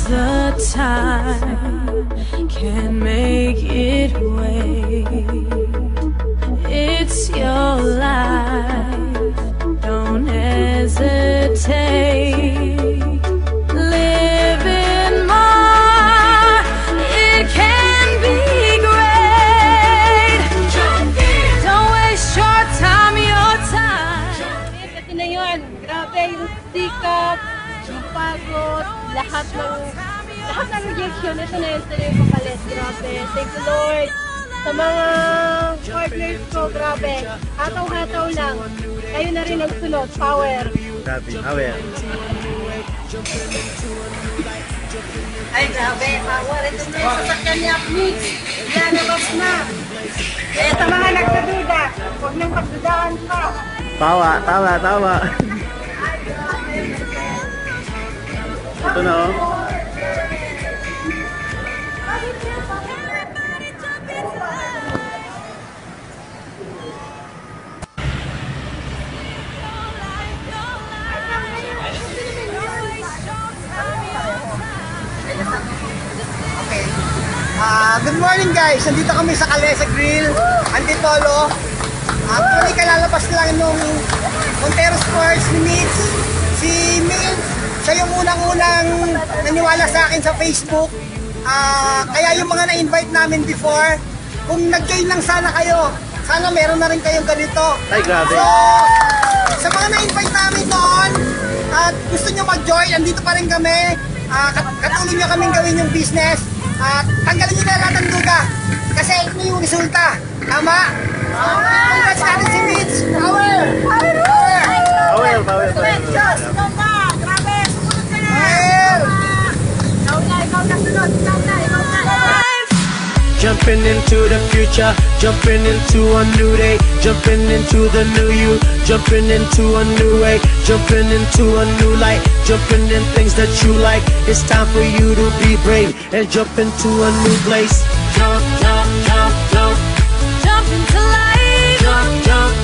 the time can make it wait. It's your life, don't hesitate. Live in more, it can be great. Don't waste your time, your time. Ito na yun, grabe yung sikap, yung pagod, lahat ng rejection, ito na yung kapalit, grabe. Thank you Lord. Sa mga partners ko, grabe, hataw-hataw lang. Kayo na rin ang sunod, power. Grabe, power. Ay, grabe, power. Ito na yung sasakyan ni Apnix. Lalabas na. Kaya sa mga nagsaduda, huwag nang pagdudaan pa. Tama. Ito na oh. Good morning guys! Nandito kami sa Calesa Grill, Antipolo. Actually, kalalabas lang nung Montero Sports ni Mitch. Si Mitch, siya yung unang-unang naniwala sa akin sa Facebook. Kaya yung mga na-invite namin before, kung nag-join lang sana kayo, sana meron na rin kayong ganito. Ay, grabe. So, sa mga na-invite namin noon, at gusto nyo mag-join, andito pa rin kami. Katulong nyo kaming gawin yung business. At tanggalin nyo na lahat ng duda kasi ito yung resulta. Tama? Congrats natin si Mitch. Power! Power. Grabe, sumunod ka na! Power! Ikaw na sunod, ikaw na. Jumping into the future, jumping into a new day, jumping into the new you, jumping into a new way, jumping into a new light, jumping in things that you like. It's time for you to be brave and jump into a new place. Jump, jump, jump, jump. Jump into life. Jump, jump,